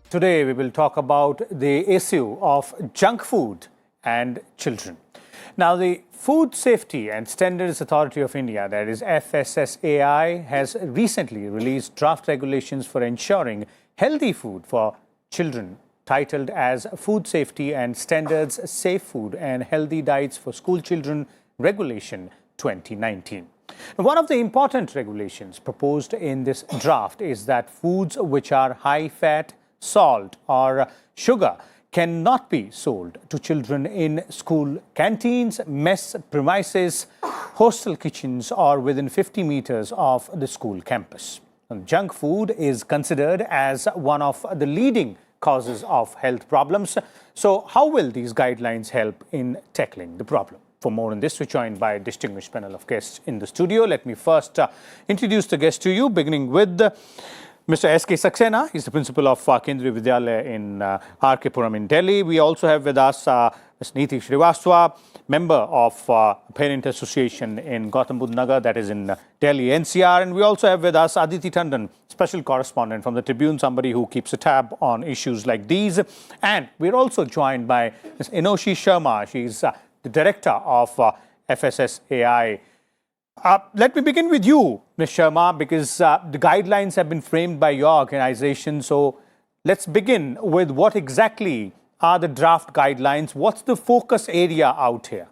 Today we will talk about the issue of junk food and children. Now, the Food Safety and Standards Authority of India, that is FSSAI, has recently released draft regulations for ensuring healthy food for children, titled as Food Safety and Standards Safe Food and Healthy Diets for School Children Regulation 2019. One of the important regulations proposed in this draft is that foods which are high fat, salt or sugar cannot be sold to children in school canteens, mess premises, hostel kitchens or within 50 meters of the school campus. And junk food is considered as one of the leading causes of health problems. So how will these guidelines help in tackling the problem? For more on this, we're joined by a distinguished panel of guests in the studio. Let me first introduce the guests to you, beginning with Mr. S.K. Saxena. He's the principal of Kendriya Vidyalaya in R.K. Puram in Delhi. We also have with us Ms. Neeti Srivastava, member of Parent Association in Gautam Budh Nagar, that is in Delhi, NCR. And we also have with us Aditi Tandon, special correspondent from the Tribune, somebody who keeps a tab on issues like these. And we're also joined by Ms. Enoshi Sharma. She's the director of FSSAI. Let me begin with you, Ms. Sharma, because the guidelines have been framed by your organization. So let's begin with what exactly are the draft guidelines? What's the focus area out here?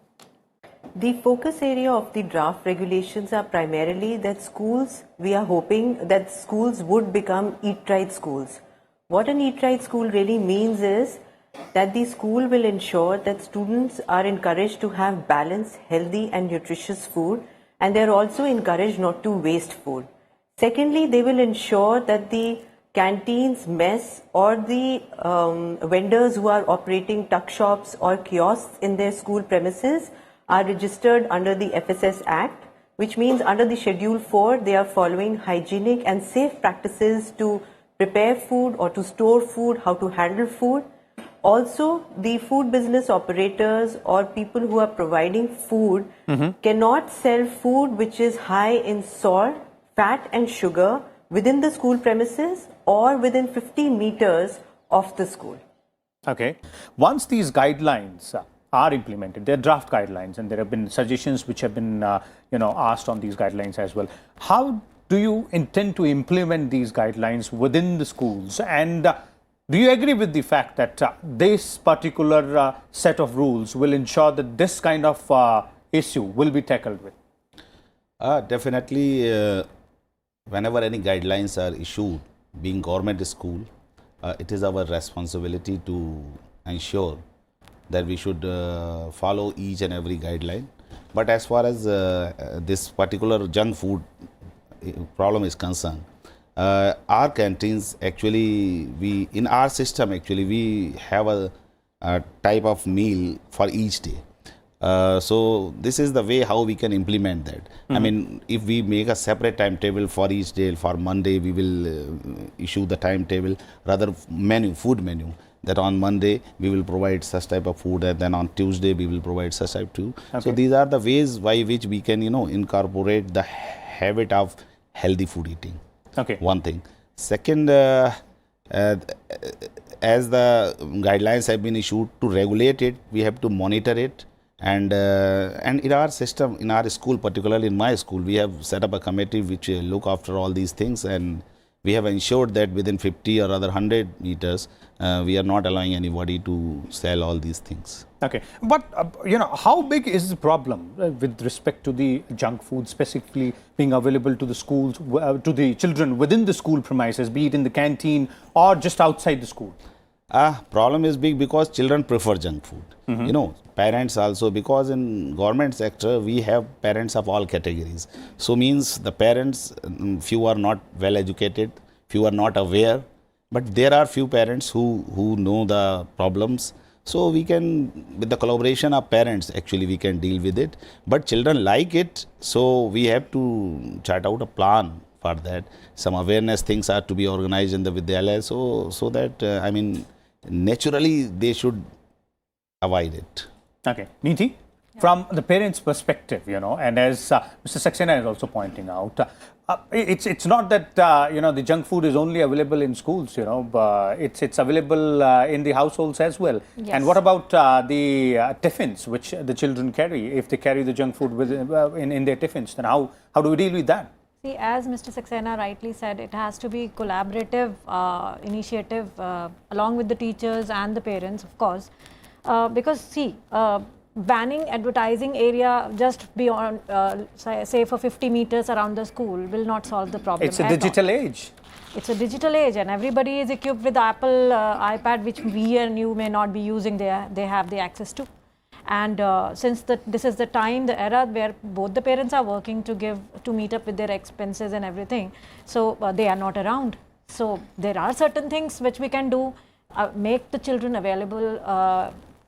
The focus area of the draft regulations are primarily that schools, we are hoping that schools would become eat-right schools. What an eat-right school really means is that the school will ensure that students are encouraged to have balanced, healthy and nutritious food, and they are also encouraged not to waste food. Secondly, they will ensure that the canteens, mess or the vendors who are operating tuck shops or kiosks in their school premises are registered under the FSS Act, which means under the Schedule 4 they are following hygienic and safe practices to prepare food or to store food, how to handle food. Also, the food business operators or people who are providing food cannot sell food which is high in salt, fat and sugar within the school premises or within 50 meters of the school. Okay. Once these guidelines are implemented, they're draft guidelines and there have been suggestions which have been asked on these guidelines as well. How do you intend to implement these guidelines within the schools? And do you agree with the fact that this particular set of rules will ensure that this kind of issue will be tackled with? Definitely, whenever any guidelines are issued, being government school, it is our responsibility to ensure that we should follow each and every guideline. But as far as this particular junk food problem is concerned, our canteens actually, in our system actually, we have a type of meal for each day. So this is the way how we can implement that. I mean, if we make a separate timetable for each day, for Monday we will issue the timetable, rather food menu, that on Monday we will provide such type of food and then on Tuesday we will provide such type too. Okay. So these are the ways by which we can, incorporate the habit of healthy food eating. Okay. One thing. Second, as the guidelines have been issued to regulate it, we have to monitor it. And in our system, in our school, particularly in my school, we have set up a committee which look after all these things, and we have ensured that within 50 or rather 100 meters, we are not allowing anybody to sell all these things. Okay, but how big is the problem with respect to the junk food specifically being available to the schools, to the children within the school premises, be it in the canteen or just outside the school? Problem is big because children prefer junk food. Parents also, because in government sector we have parents of all categories. So means the parents, few are not well educated, few are not aware, but there are few parents who know the problems. So we can, with the collaboration of parents, actually we can deal with it. But children like it, so we have to chart out a plan for that. Some awareness things are to be organized in the Vidyalaya, so that naturally they should avoid it. Okay. Neeti? from the parents' perspective, and as Mr. Saxena is also pointing out, it's not that the junk food is only available in schools, but it's available in the households as well. Yes. And what about the tiffins which the children carry? If they carry the junk food in their tiffins, then how do we deal with that? See, as Mr. Saxena rightly said, it has to be collaborative initiative along with the teachers and the parents, of course, because see, banning advertising area just beyond, say for 50 meters around the school will not solve the problem. It's a digital age. It's a digital age, and everybody is equipped with Apple iPad, which we and you may not be using. They have the access to. And since this is the time, the era where both the parents are working to meet up with their expenses and everything, so they are not around. So there are certain things which we can do, make the children available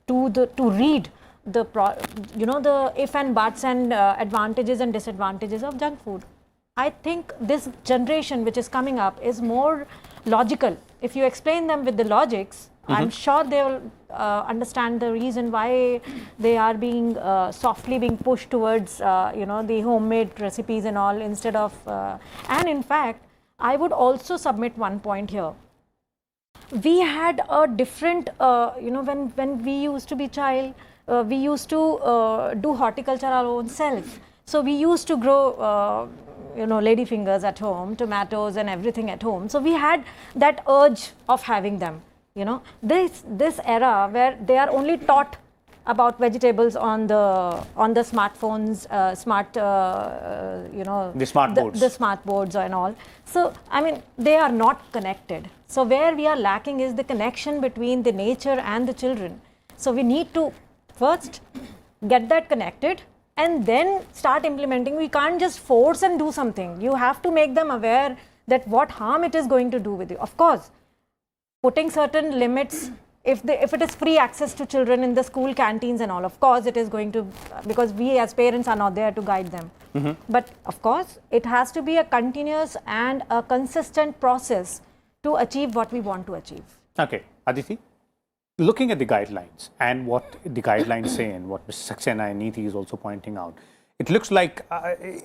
to read the if and buts and advantages and disadvantages of junk food. I think this generation which is coming up is more logical. If you explain them with the logics, I'm sure they will understand the reason why they are being softly being pushed towards the homemade recipes and all instead of and in fact I would also submit one point here. We had a different when we used to be child, we used to do horticulture our own self. So we used to grow lady fingers at home, tomatoes and everything at home. So we had that urge of having them. This era where they are only taught about vegetables on the smartphones, the smart boards. The smart boards and all. So I mean, they are not connected. So where we are lacking is the connection between the nature and the children. So we need to first get that connected and then start implementing. We can't just force and do something. You have to make them aware that what harm it is going to do with you. Of course, putting certain limits, if it is free access to children in the school canteens and all, of course it is going to, because we as parents are not there to guide them. But of course, it has to be a continuous and a consistent process to achieve what we want to achieve. Okay, Aditi, looking at the guidelines and what the guidelines say and what Mr. Saxena and Neeti is also pointing out, it looks like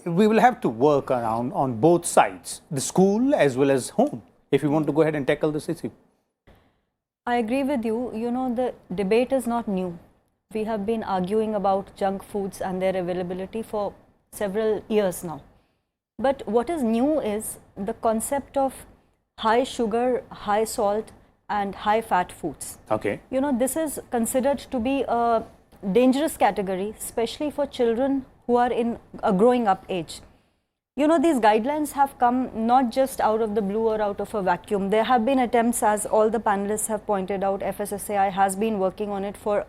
we will have to work around on both sides, the school as well as home, if we want to go ahead and tackle this issue. I agree with you. The debate is not new. We have been arguing about junk foods and their availability for several years now. But what is new is the concept of high sugar, high salt and high fat foods. Okay. This is considered to be a dangerous category, especially for children who are in a growing up age. These guidelines have come not just out of the blue or out of a vacuum. There have been attempts, as all the panelists have pointed out. FSSAI has been working on it for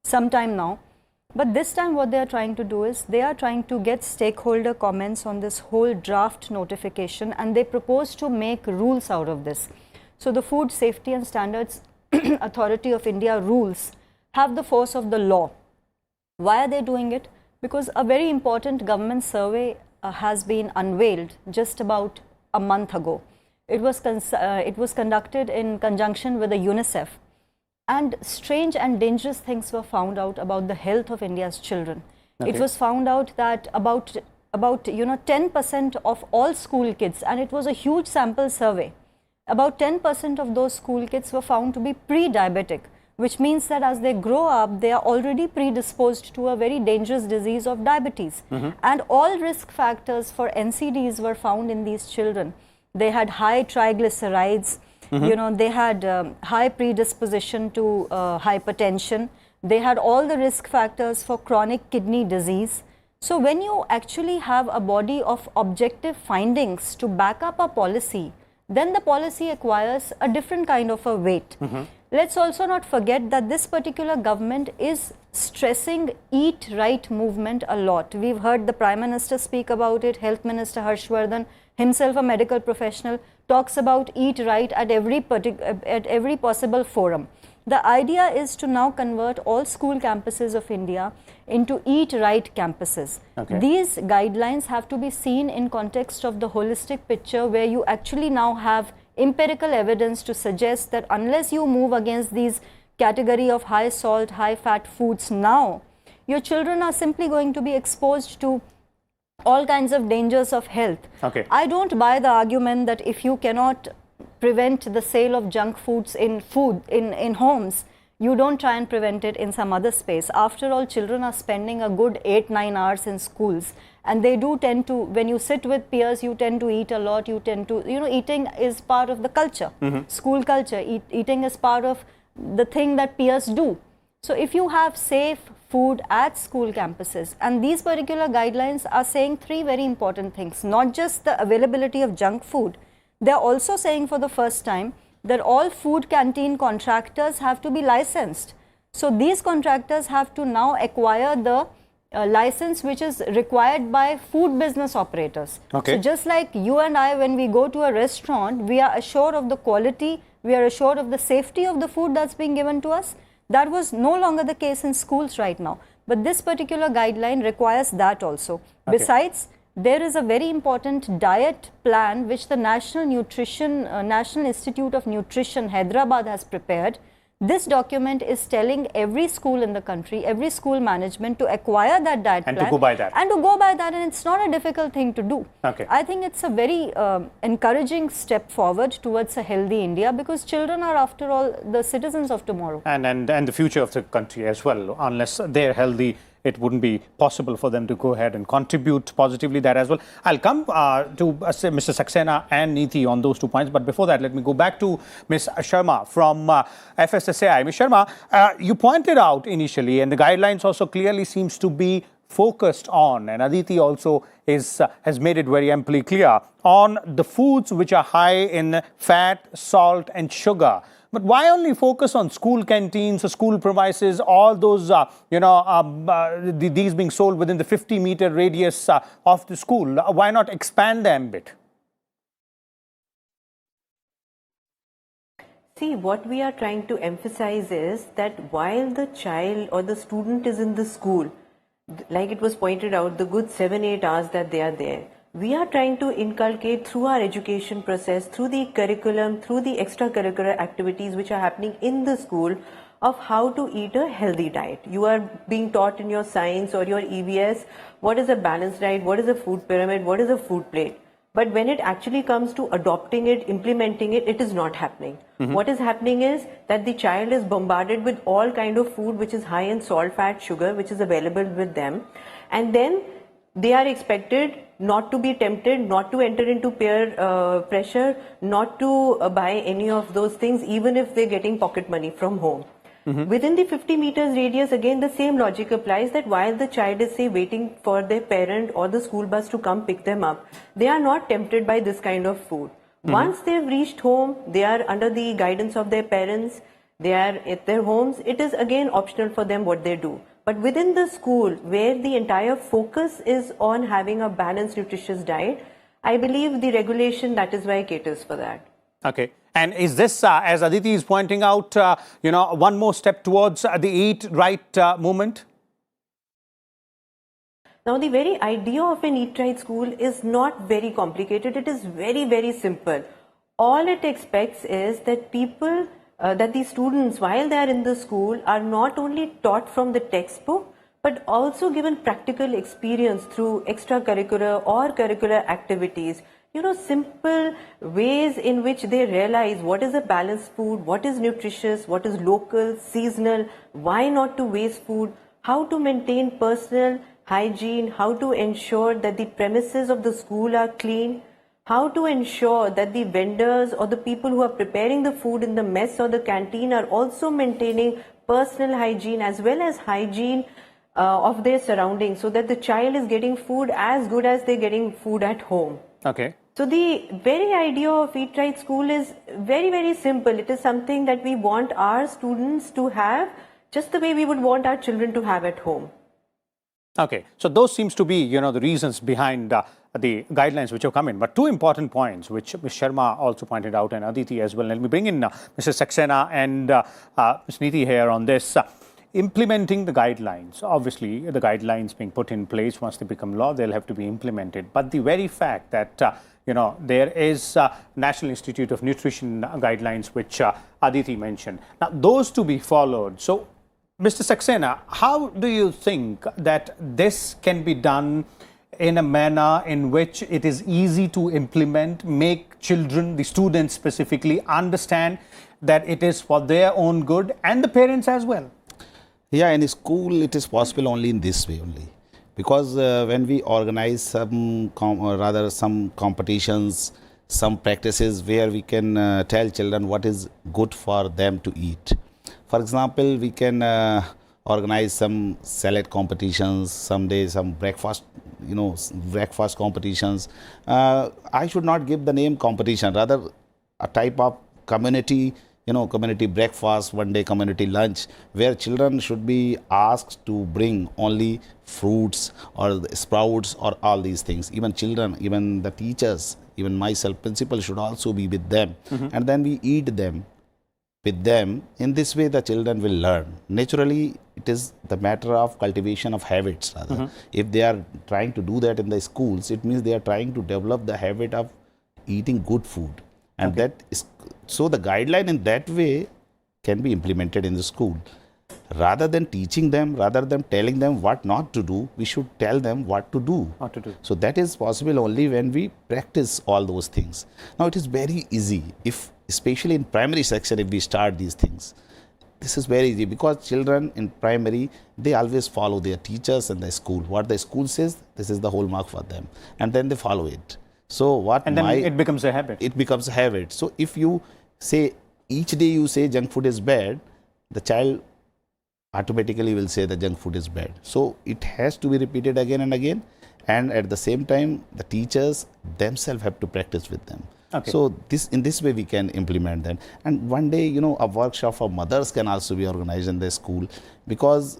some time now. But this time what they are trying to do is they are trying to get stakeholder comments on this whole draft notification, and they propose to make rules out of this. So the Food Safety and Standards Authority of India rules have the force of the law. Why are they doing it? Because a very important government survey has been unveiled just about a month ago. It was conducted in conjunction with the UNICEF, and strange and dangerous things were found out about the health of India's children. Okay. It was found out that about 10% of all school kids, and it was a huge sample survey, about 10% of those school kids were found to be pre-diabetic, which means that as they grow up, they are already predisposed to a very dangerous disease of diabetes. And all risk factors for NCDs were found in these children. They had high triglycerides, they had high predisposition to hypertension. They had all the risk factors for chronic kidney disease. So when you actually have a body of objective findings to back up a policy, then the policy acquires a different kind of a weight. Let's also not forget that this particular government is stressing eat right movement a lot. We've heard the Prime Minister speak about it. Health Minister Harshvardhan, himself a medical professional, talks about eat right at every possible forum. The idea is to now convert all school campuses of India into eat right campuses. Okay. These guidelines have to be seen in context of the holistic picture, where you actually now have empirical evidence to suggest that unless you move against these category of high salt, high fat foods now, your children are simply going to be exposed to all kinds of dangers of health. Okay. I don't buy the argument that if you cannot prevent the sale of junk foods in homes, you don't try and prevent it in some other space. After all, children are spending a good 8-9 hours in schools, and they do tend to, when you sit with peers, you tend to eat a lot, you tend to, eating is part of the culture, school culture. Eating is part of the thing that peers do. So if you have safe food at school campuses, and these particular guidelines are saying 3 very important things, not just the availability of junk food, they are also saying for the first time that all food canteen contractors have to be licensed. So these contractors have to now acquire the license which is required by food business operators. Okay. So just like you and I, when we go to a restaurant, we are assured of the quality, we are assured of the safety of the food that's being given to us. That was no longer the case in schools right now. But this particular guideline requires that also. Okay. Besides, there is a very important diet plan which the National Institute of Nutrition, Hyderabad, has prepared. This document is telling every school in the country, every school management to acquire that diet plan. And to go by that. And to go by that, and it's not a difficult thing to do. Okay. I think it's a very encouraging step forward towards a healthy India, because children are, after all, the citizens of tomorrow. And the future of the country as well. Unless they're healthy, it wouldn't be possible for them to go ahead and contribute positively that as well. I'll come to Mr. Saxena and Neeti on those 2 points. But before that, let me go back to Ms. Sharma from FSSAI. Ms. Sharma, you pointed out initially, and the guidelines also clearly seems to be focused on, and Aditi also has made it very amply clear, on the foods which are high in fat, salt and sugar. But why only focus on school canteens, school premises, all those, these being sold within the 50-meter radius of the school? Why not expand the ambit? See, what we are trying to emphasize is that while the child or the student is in the school, like it was pointed out, the good 7-8 hours that they are there, we are trying to inculcate through our education process, through the curriculum, through the extracurricular activities which are happening in the school, of how to eat a healthy diet. You are being taught in your science or your EVS what is a balanced diet, what is a food pyramid, what is a food plate. But when it actually comes to adopting it, implementing it, it is not happening. What is happening is that the child is bombarded with all kind of food which is high in salt, fat, sugar, which is available with them. And then they are expected not to be tempted, not to enter into peer pressure, not to buy any of those things, even if they're getting pocket money from home. Within the 50 meters radius, again, the same logic applies, that while the child is, say, waiting for their parent or the school bus to come pick them up, they are not tempted by this kind of food. Once they've reached home, they are under the guidance of their parents, they are at their homes, it is again optional for them what they do. But within the school, where the entire focus is on having a balanced, nutritious diet, I believe the regulation, that is why caters for that. Okay. And is this, as Aditi is pointing out, one more step towards the Eat Right movement? Now, the very idea of an Eat Right school is not very complicated. It is very, very simple. All it expects is that people, that the students, while they are in the school, are not only taught from the textbook, but also given practical experience through extracurricular or curricular activities. Simple ways in which they realize what is a balanced food, what is nutritious, what is local, seasonal, why not to waste food, how to maintain personal hygiene, how to ensure that the premises of the school are clean, how to ensure that the vendors or the people who are preparing the food in the mess or the canteen are also maintaining personal hygiene as well as hygiene of their surroundings, so that the child is getting food as good as they're getting food at home. Okay. So the very idea of Eat Right School is very, very simple. It is something that we want our students to have just the way we would want our children to have at home. Okay. So those seems to be, the reasons behind the guidelines which have come in. But 2 important points which Ms. Sharma also pointed out, and Aditi as well. Let me bring in Mr. Saxena and Ms. Neeti here on this. Implementing the guidelines, obviously the guidelines being put in place, once they become law, they'll have to be implemented. But the very fact that, there is National Institute of Nutrition guidelines, which Aditi mentioned. Now, those to be followed. So Mr. Saxena, how do you think that this can be done in a manner in which it is easy to implement, make children, the students specifically, understand that it is for their own good and the parents as well? Yeah, in school it is possible only in this way only. Because when we organize some competitions, some practices where we can tell children what is good for them to eat. For example, we can organize some salad competitions, someday some breakfast, breakfast competitions. I should not give the name competition, rather a type of community, community breakfast, one day community lunch, where children should be asked to bring only fruits or sprouts or all these things. Even children, even the teachers, even myself, principal should also be with them. And then we eat them with them. In this way, the children will learn. Naturally, it is the matter of cultivation of habits rather. If they are trying to do that in the schools, it means they are trying to develop the habit of eating good food. And that is, so the guideline in that way can be implemented in the school. Rather than teaching them, rather than telling them what not to do, we should tell them what to do. What to do. So that is possible only when we practice all those things. Now it is very easy, if especially in primary section, if we start these things. This is very easy because children in primary, they always follow their teachers and the school. What the school says, this is the hallmark for them. And then they follow it. So what and then it becomes a habit. It becomes a habit. So if you say, each day you say junk food is bad, the child automatically will say that junk food is bad. So it has to be repeated again and again. And at the same time, the teachers themselves have to practice with them. So in this way we can implement them. And one day, a workshop for mothers can also be organized in the school, because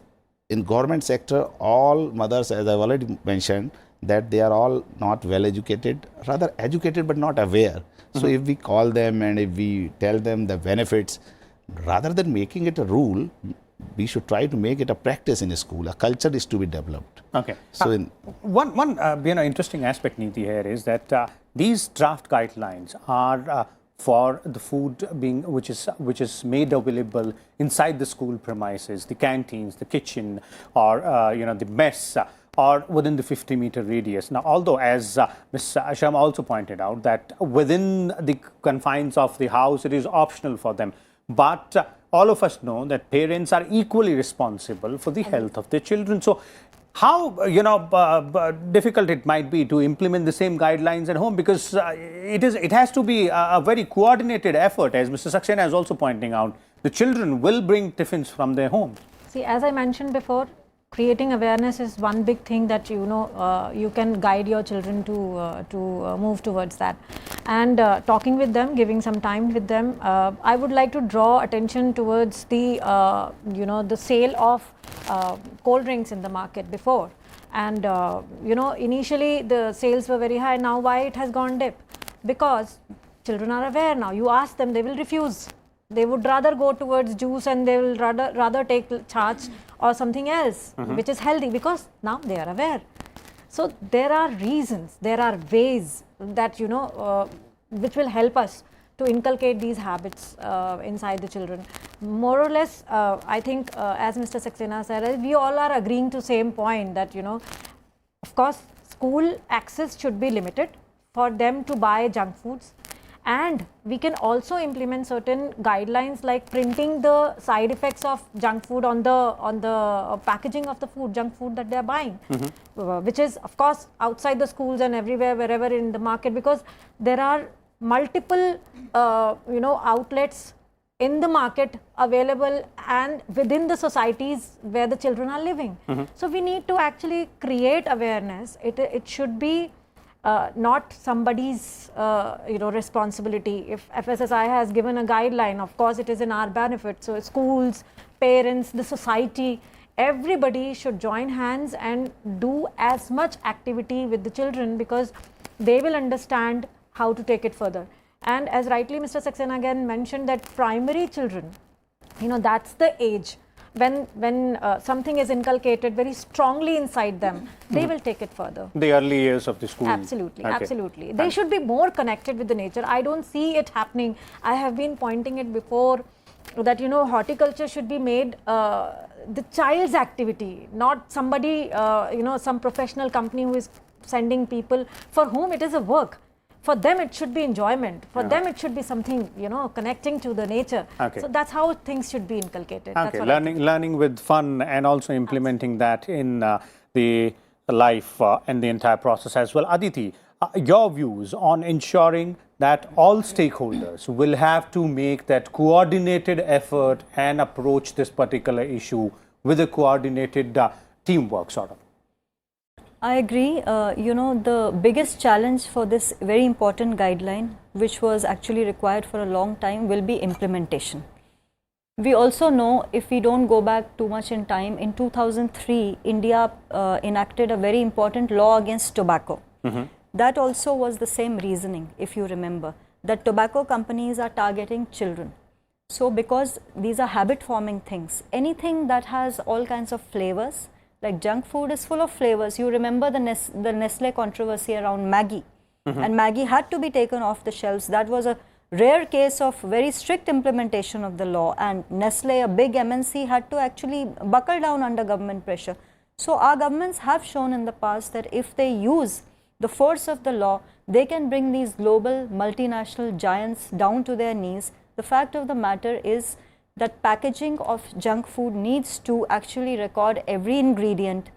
in government sector, all mothers, as I've already mentioned, that they are all not well educated, rather educated but not aware. So if we call them and if we tell them the benefits, rather than making it a rule, we should try to make it a practice in a school. A culture is to be developed. Okay. So one interesting aspect, Neeti, here is that these draft guidelines are for the food which is made available inside the school premises, the canteens, the kitchen, or the mess, or within the 50-meter radius. Now, although, as Ms. Sharma also pointed out, that within the confines of the house, it is optional for them. But all of us know that parents are equally responsible for the health of their children. So how difficult it might be to implement the same guidelines at home, because it has to be a very coordinated effort, as Mr. Saxena is also pointing out. The children will bring tiffins from their home. See, as I mentioned before, creating awareness is one big thing that you can guide your children to move towards that. And talking with them, giving some time with them, I would like to draw attention towards the the sale of cold drinks in the market before. And initially the sales were very high. Now why it has gone dip? Because children are aware now. You ask them, they will refuse. They would rather go towards juice, and they will rather take charge or something else which is healthy, because now they are aware. So there are reasons, there are ways that which will help us to inculcate these habits inside the children. More or less, I think as Mr. Saxena said, we all are agreeing to same point that of course school access should be limited for them to buy junk foods. And we can also implement certain guidelines like printing the side effects of junk food on the packaging of the junk food that they are buying, which is of course outside the schools and everywhere, wherever in the market, because there are multiple outlets in the market available and within the societies where the children are living. So we need to actually create awareness. It should be not somebody's responsibility. If FSSAI has given a guideline, of course it is in our benefit. So schools, parents, the society, everybody should join hands and do as much activity with the children, because they will understand how to take it further. And as rightly Mr. Saxena again mentioned, that primary children, that's the age when something is inculcated very strongly inside them, they will take it further. The early years of the school. Absolutely, absolutely. They should be more connected with the nature. I don't see it happening. I have been pointing it before that, you know, horticulture should be made the child's activity, not somebody, you know, some professional company who is sending people for whom it is a work. For them, it should be enjoyment. For them, it should be something, you know, connecting to the nature. Okay. So that's how things should be inculcated. Okay, learning with fun and also implementing that in the life and the entire process as well. Aditi, your views on ensuring that all stakeholders will have to make that coordinated effort and approach this particular issue with a coordinated teamwork sort of. I agree. You know, the biggest challenge for this very important guideline, which was actually required for a long time, will be implementation. We also know, if we don't go back too much in time, in 2003, India enacted a very important law against tobacco. That also was the same reasoning, if you remember, that tobacco companies are targeting children. So because these are habit forming things, anything that has all kinds of flavors, like junk food is full of flavors. You remember the Nestle controversy around Maggi, and Maggi had to be taken off the shelves. That was a rare case of very strict implementation of the law, and Nestle, a big MNC, had to actually buckle down under government pressure. So our governments have shown in the past that if they use the force of the law, they can bring these global multinational giants down to their knees. The fact of the matter is that packaging of junk food needs to actually record every ingredient.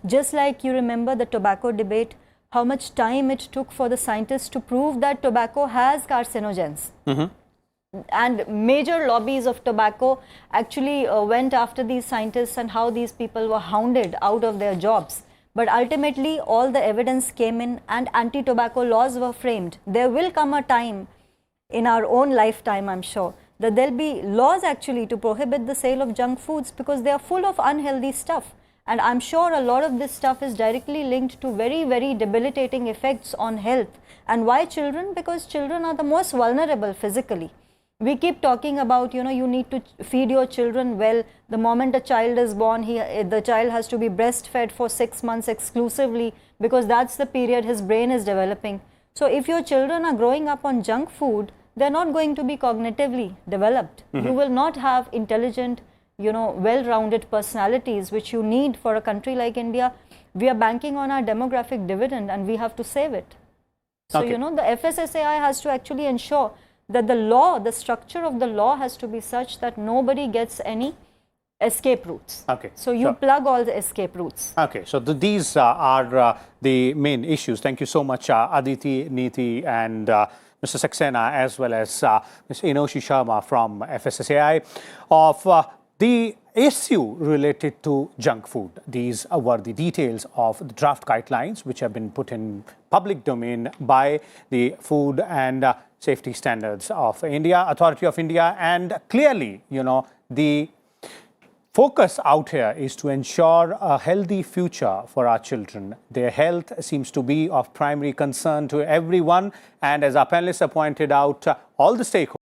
Just like you remember the tobacco debate, how much time it took for the scientists to prove that tobacco has carcinogens. And major lobbies of tobacco actually went after these scientists, and how these people were hounded out of their jobs. But ultimately, all the evidence came in and anti-tobacco laws were framed. There will come a time in our own lifetime, I'm sure, that there'll be laws actually to prohibit the sale of junk foods, because they are full of unhealthy stuff. And I'm sure a lot of this stuff is directly linked to very, very debilitating effects on health. And why children? Because children are the most vulnerable physically. We keep talking about, you know, you need to feed your children well. The moment a child is born, the child has to be breastfed for 6 months exclusively, because that's the period his brain is developing. So if your children are growing up on junk food, they're not going to be cognitively developed. You will not have intelligent, you know, well-rounded personalities, which you need for a country like India. We are banking on our demographic dividend, and we have to save it. So, you know, the FSSAI has to actually ensure that the law, the structure of the law has to be such that nobody gets any escape routes. Okay. So you plug all the escape routes. Okay. So these are the main issues. Thank you so much, Aditi, Neeti, and Mr. Saxena, as well as Ms. Enoshi Sharma from FSSAI, of the issue related to junk food. These were the details of the draft guidelines which have been put in public domain by the Food and Safety Standards of India, Authority of India, and clearly, you know, the focus out here is to ensure a healthy future for our children. Their health seems to be of primary concern to everyone, and as our panelists have pointed out, all the stakeholders